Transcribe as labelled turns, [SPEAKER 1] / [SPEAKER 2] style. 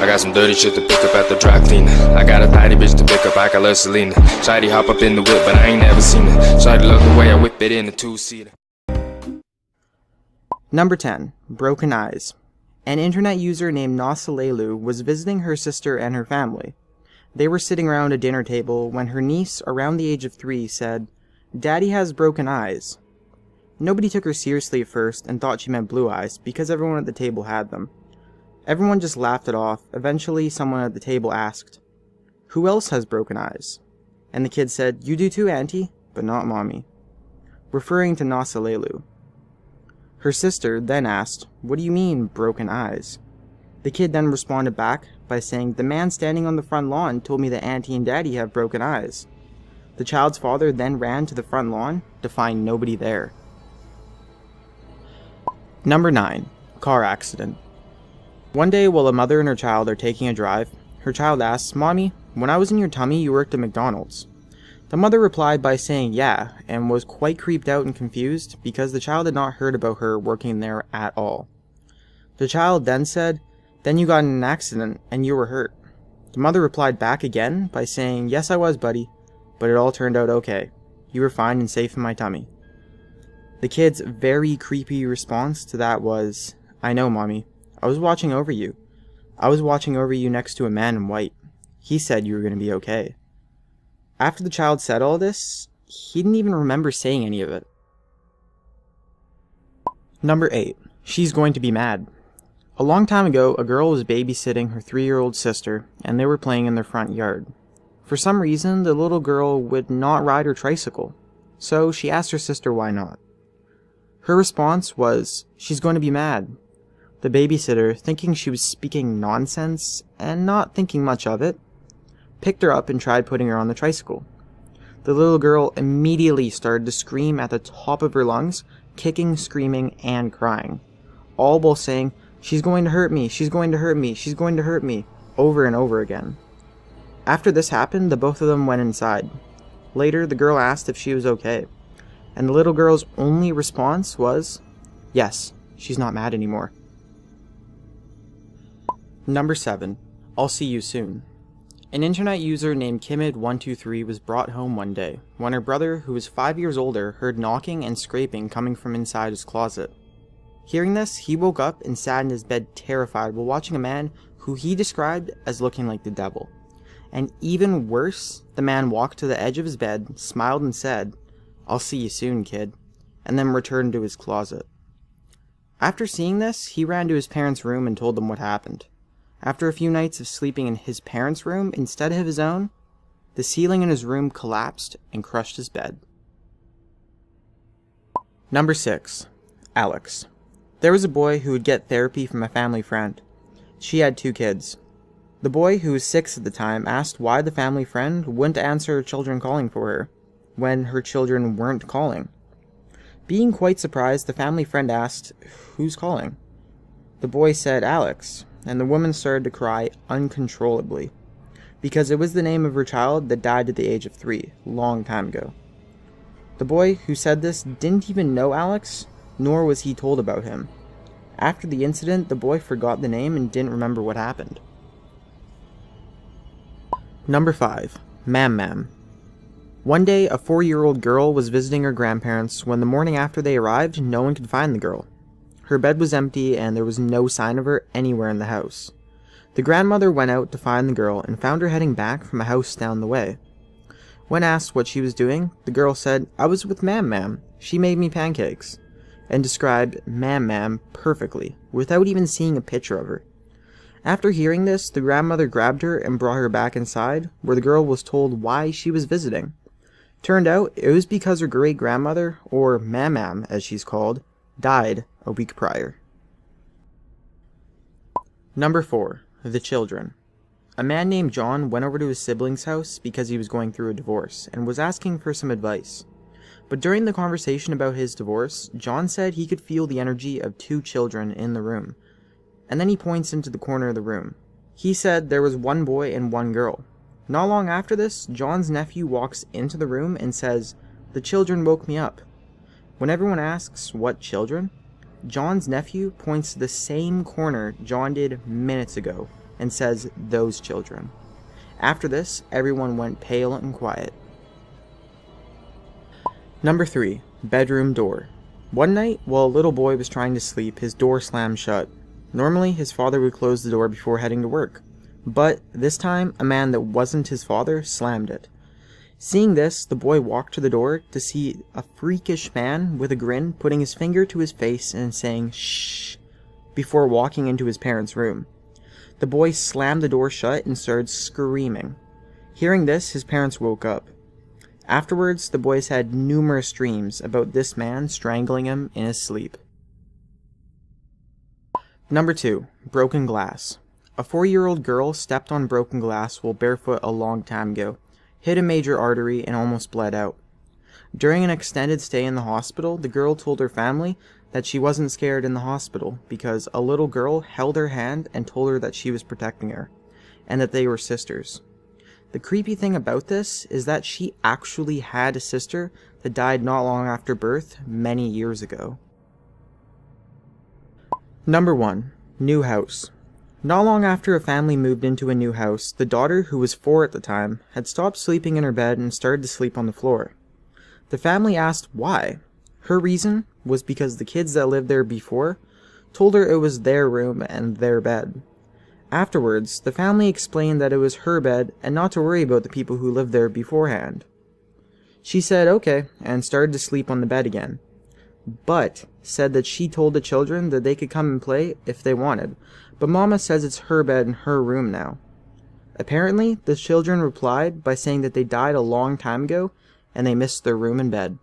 [SPEAKER 1] I got some dirty shit to pick up at the dry cleaner. I got a tidy bitch to pick up, I got love Selena. Shawty hop up in the whip, but I ain't never seen her. Shawty love the way I whip it in a two-seater.
[SPEAKER 2] Number 10. Broken Eyes. An internet user named Nasalelu was visiting her sister and her family. They were sitting around a dinner table when her niece, around the age of 3, said, "Daddy has broken eyes." Nobody took her seriously at first and thought she meant blue eyes because everyone at the table had them. Everyone just laughed it off. Eventually, someone at the table asked, "Who else has broken eyes?" And the kid said, "You do too, Auntie, but not Mommy," referring to Nasalelu. Her sister then asked, "What do you mean, broken eyes?" The kid then responded back by saying, "The man standing on the front lawn told me that Auntie and Daddy have broken eyes." The child's father then ran to the front lawn to find nobody there. Number 9. Car accident. One day while a mother and her child are taking a drive, her child asks, "Mommy, when I was in your tummy you worked at McDonald's?" The mother replied by saying yeah, and was quite creeped out and confused because the child had not heard about her working there at all. The child then said, "Then you got in an accident and you were hurt." The mother replied back again by saying, "Yes, I was, buddy, but it all turned out okay. You were fine and safe in my tummy." The kid's very creepy response to that was, "I know, Mommy. I was watching over you. I was watching over you next to a man in white. He said you were going to be okay." After the child said all this, he didn't even remember saying any of it. Number 8. She's going to be mad. A long time ago, a girl was babysitting her 3-year-old sister, and they were playing in their front yard. For some reason, the little girl would not ride her tricycle, so she asked her sister why not. Her response was, "She's going to be mad." The babysitter, thinking she was speaking nonsense, and not thinking much of it, picked her up and tried putting her on the tricycle. The little girl immediately started to scream at the top of her lungs, kicking, screaming, and crying, all while saying, "She's going to hurt me, she's going to hurt me, she's going to hurt me," over and over again. After this happened, the both of them went inside. Later, the girl asked if she was okay, and the little girl's only response was, "Yes, she's not mad anymore." Number 7. I'll see you soon. An internet user named Kimid123 was brought home one day when her brother, who was 5 years older, heard knocking and scraping coming from inside his closet. Hearing this, he woke up and sat in his bed terrified while watching a man who he described as looking like the devil. And even worse, the man walked to the edge of his bed, smiled and said, "I'll see you soon, kid," and then returned to his closet. After seeing this, he ran to his parents' room and told them what happened. After a few nights of sleeping in his parents' room instead of his own, the ceiling in his room collapsed and crushed his bed. Number 6. Alex. There was a boy who would get therapy from a family friend. She had 2 kids. The boy, who was 6 at the time, asked why the family friend wouldn't answer her children calling for her, when her children weren't calling. Being quite surprised, the family friend asked, "Who's calling?" The boy said, "Alex," and the woman started to cry uncontrollably, because it was the name of her child that died at the age of 3, long time ago. The boy who said this didn't even know Alex, nor was he told about him. After the incident, the boy forgot the name and didn't remember what happened. Number 5. Mam. One day, a 4-year-old girl was visiting her grandparents when the morning after they arrived, no one could find the girl. Her bed was empty and there was no sign of her anywhere in the house. The grandmother went out to find the girl and found her heading back from a house down the way. When asked what she was doing, the girl said, "I was with Mam. She made me pancakes," and described Mam perfectly, without even seeing a picture of her. After hearing this, the grandmother grabbed her and brought her back inside, where the girl was told why she was visiting. Turned out, it was because her great-grandmother, or Mam as she's called, died a week prior. Number 4. The children. A man named John went over to his sibling's house because he was going through a divorce and was asking for some advice. But during the conversation about his divorce, John said he could feel the energy of 2 children in the room. And then he points into the corner of the room. He said there was 1 boy and 1 girl. Not long after this, John's nephew walks into the room and says, "The children woke me up." When everyone asks what children, John's nephew points to the same corner John did minutes ago, and says, "Those children." After this, everyone went pale and quiet. Number 3. Bedroom door. One night, while a little boy was trying to sleep, his door slammed shut. Normally, his father would close the door before heading to work, but this time, a man that wasn't his father slammed it. Seeing this, the boy walked to the door to see a freakish man with a grin putting his finger to his face and saying "shh" before walking into his parents' room. The boy slammed the door shut and started screaming. Hearing this, his parents woke up. Afterwards, the boys had numerous dreams about this man strangling him in his sleep. Number 2. Broken glass. A 4-year-old girl stepped on broken glass while barefoot a long time ago, hit a major artery, and almost bled out. During an extended stay in the hospital, the girl told her family that she wasn't scared in the hospital because a little girl held her hand and told her that she was protecting her, and that they were sisters. The creepy thing about this is that she actually had a sister that died not long after birth many years ago. Number 1. New house. Not long after a family moved into a new house, the daughter, who was 4 at the time, had stopped sleeping in her bed and started to sleep on the floor. The family asked why. Her reason was because the kids that lived there before told her it was their room and their bed. Afterwards, the family explained that it was her bed and not to worry about the people who lived there beforehand. She said okay and started to sleep on the bed again, but said that she told the children that they could come and play if they wanted, but Mama says it's her bed and her room now. Apparently, the children replied by saying that they died a long time ago and they missed their room and bed.